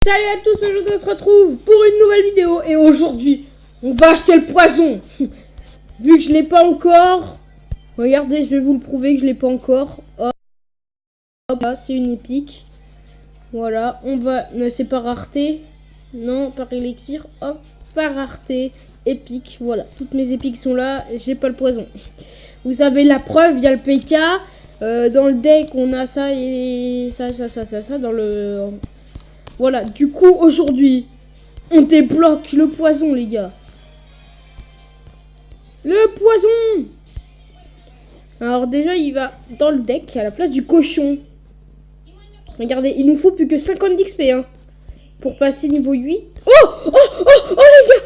Salut à tous, aujourd'hui on se retrouve pour une nouvelle vidéo et aujourd'hui on va acheter le poison. Vu que je l'ai pas encore, regardez, je vais vous le prouver que je l'ai pas encore. Hop, là c'est une épique. Voilà, on va, ne c'est pas rareté, non par élixir, hop, pas rareté, épique. Voilà, toutes mes épiques sont là, j'ai pas le poison. Vous avez la preuve, il y a le PK. Dans le deck on a ça et ça dans le... Voilà, du coup, aujourd'hui, on débloque le poison, les gars. Le poison! Alors déjà, il va dans le deck, à la place du cochon. Regardez, il nous faut plus que 50 d'XP, hein, pour passer niveau 8. Oh, les gars!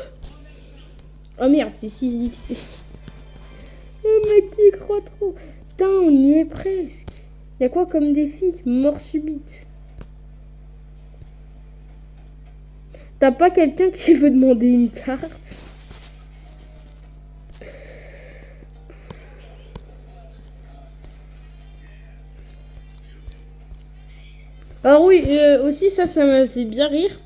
Oh merde, c'est 6 d'XP. Oh mec, il croit trop. Putain, on y est presque. Il y a quoi comme défi? Mort subite. T'as pas quelqu'un qui veut demander une carte? Alors oui, aussi ça m'a fait bien rire.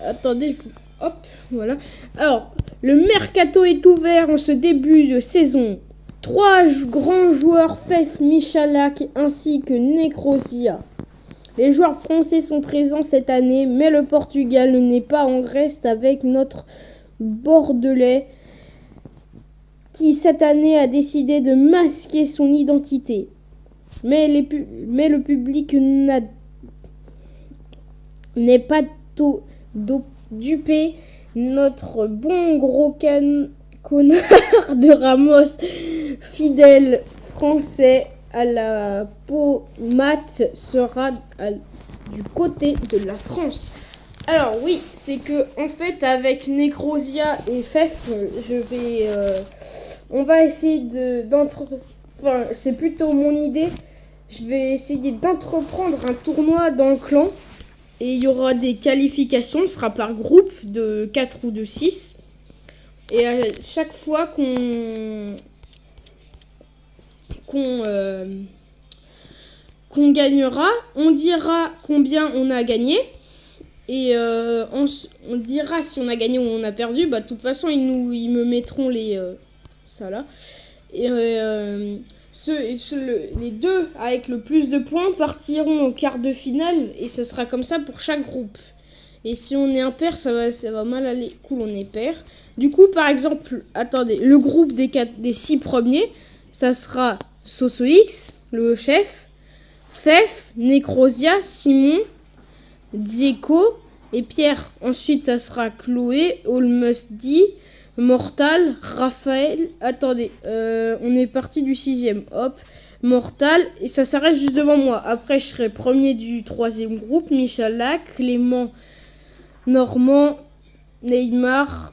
Attendez, hop, voilà. Alors, le mercato est ouvert en ce début de saison. 3 grands joueurs, Fef, Michalak ainsi que Necrosia. Les joueurs français sont présents cette année, mais le Portugal n'est pas en reste avec notre Bordelais qui cette année a décidé de masquer son identité. Mais le public n'est pas dupé. Notre bon gros connard de Ramos, fidèle français à la peau mate, sera du côté de la France. Alors oui, c'est que en fait avec Necrosia et Fef, on va essayer enfin c'est plutôt mon idée. Je vais essayer d'entreprendre un tournoi dans le clan et il y aura des qualifications, ce sera par groupe de 4 ou de 6. Et à chaque fois qu'on gagnera, on dira combien on a gagné et on dira si on a gagné ou on a perdu. Bah de toute façon ils me mettront ça là et les deux avec le plus de points partiront au quart de finale et ce sera comme ça pour chaque groupe. Et si on est impair, ça va mal aller. Cool, on est pair. Du coup, par exemple, attendez, le groupe des 6 premiers, ça sera SosoX, le chef, Fef, Necrosia, Simon, Dzeko et Pierre. Ensuite, ça sera Chloé, Almusdi, Mortal, Raphaël. Attendez, on est parti du 6e. Hop, Mortal. Et ça s'arrête juste devant moi. Après, je serai premier du 3e groupe. Michalak, Clément, Normand, Neymar,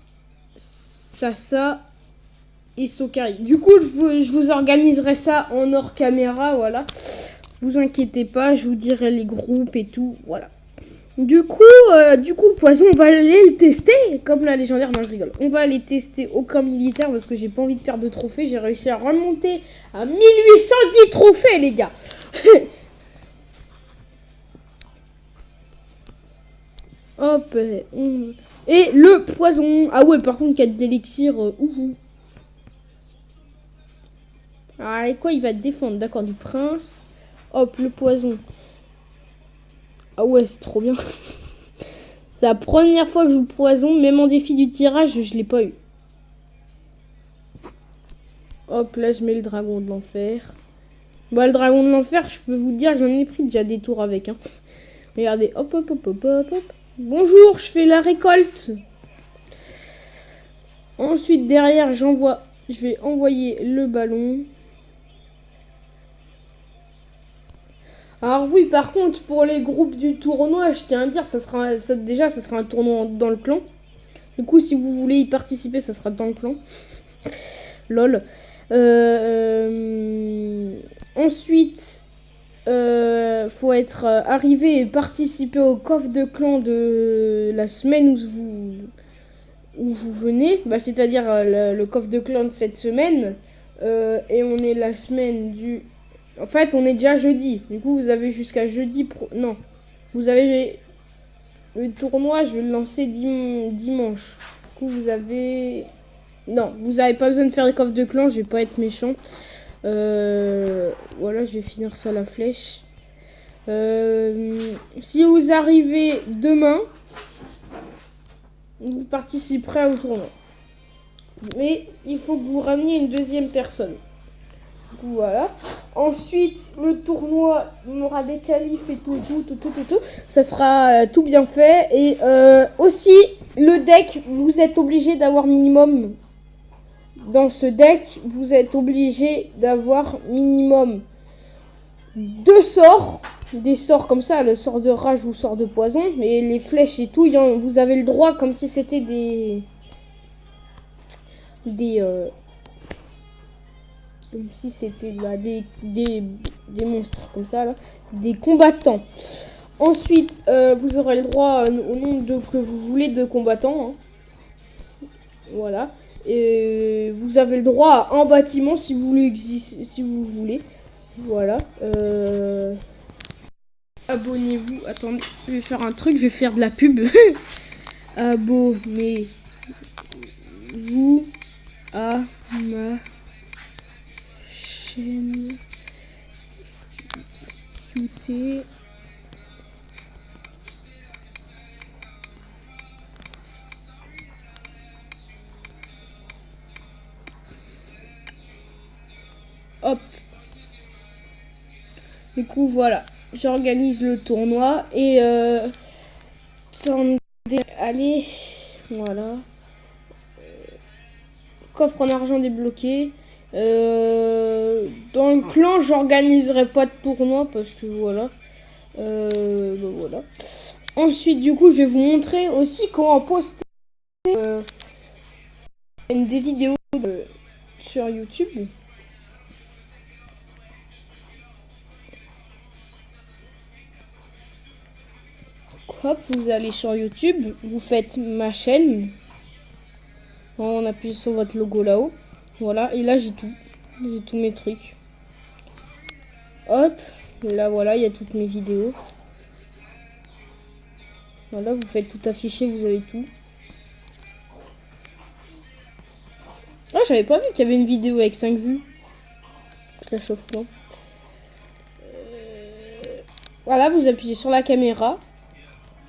Sassa et Sokari. Du coup, je vous organiserai ça en hors caméra, voilà. Vous inquiétez pas, je vous dirai les groupes et tout, voilà. Du coup, le poison, on va aller le tester, comme la légendaire. Non, je rigole. On va aller tester au camp militaire parce que j'ai pas envie de perdre de trophées. J'ai réussi à remonter à 1810 trophées, les gars. Hop, et le poison. Ah ouais, par contre, 4 d'élixir. Ah, et quoi, il va te défendre. D'accord, du prince. Hop, le poison. Ah ouais, c'est trop bien. C'est la première fois que je joue le poison. Même en défi du tirage, je l'ai pas eu. Hop, là, je mets le dragon de l'enfer. Bah, le dragon de l'enfer, je peux vous dire que j'en ai pris déjà des tours avec. Hein. Regardez, hop. Bonjour, je fais la récolte. Ensuite, derrière, je vais envoyer le ballon. Alors oui, par contre, pour les groupes du tournoi, je tiens à dire, ça sera un tournoi dans le clan. Du coup, si vous voulez y participer, ça sera dans le clan. Lol. Ensuite, faut être arrivé et participer au coffre de clan de la semaine où vous venez. Bah, c'est-à-dire le coffre de clan de cette semaine. Et on est la semaine du... En fait, on est déjà jeudi. Du coup, vous avez jusqu'à jeudi... Non. Vous avez le tournoi, je vais le lancer dimanche. Du coup, vous avez... Non, vous n'avez pas besoin de faire les coffres de clan, je vais pas être méchant. Voilà, je vais finir ça la flèche. Si vous arrivez demain, vous participerez au tournoi. Mais il faut que vous rameniez une deuxième personne. Voilà. Ensuite, le tournoi, on aura des qualifs et tout. Ça sera tout bien fait. Et aussi, le deck, vous êtes obligé d'avoir minimum... Dans ce deck, vous êtes obligé d'avoir minimum 2 sorts. Des sorts comme ça, le sort de rage ou sort de poison. Et les flèches et tout, vous avez le droit comme si c'était comme si c'était des monstres comme ça, là. Des combattants. Ensuite, vous aurez le droit au nombre que vous voulez de combattants. Hein. Voilà. Et vous avez le droit à un bâtiment si vous voulez. Voilà. Abonnez-vous. Attendez, je vais faire un truc, je vais faire de la pub. Abonnez-vous à ma chaîne YouTube. Hop. Du coup, voilà. J'organise le tournoi et allez, voilà. Coffre en argent débloqué. Dans le clan, j'organiserai pas de tournoi parce que voilà. Voilà. Ensuite, du coup, je vais vous montrer aussi comment poster des vidéos sur YouTube. Hop, vous allez sur YouTube, vous faites ma chaîne. On appuie sur votre logo là-haut. Voilà, et là j'ai tout. J'ai tous mes trucs. Hop, et là voilà, il y a toutes mes vidéos. Voilà, vous faites tout afficher, vous avez tout. Ah, j'avais pas vu qu'il y avait une vidéo avec 5 vues. Je la chauffe pas. Voilà, vous appuyez sur la caméra.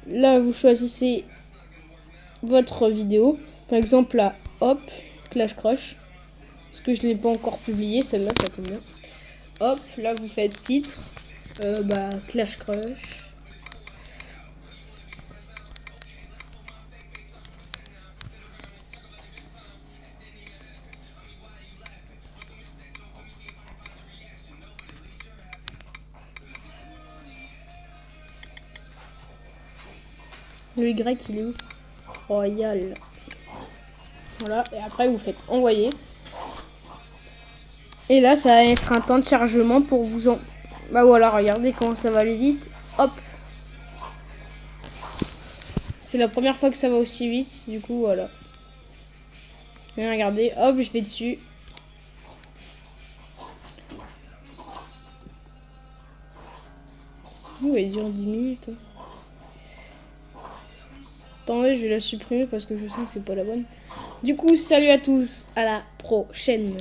Là, vous choisissez votre vidéo. Par exemple, là, hop, Clash Crush. Parce que je ne l'ai pas encore publié, celle-là, ça tombe bien. Hop, là, vous faites titre. Clash Crush. Le Y, il est où? Royal. Voilà, et après vous faites envoyer. Et là, ça va être un temps de chargement pour vous en... Bah voilà, regardez comment ça va aller vite. Hop. C'est la première fois que ça va aussi vite, du coup, voilà. Et regardez, hop, je vais dessus. Il dure 10 minutes. Attendez, je vais la supprimer parce que je sens que c'est pas la bonne. Du coup, salut à tous, à la prochaine.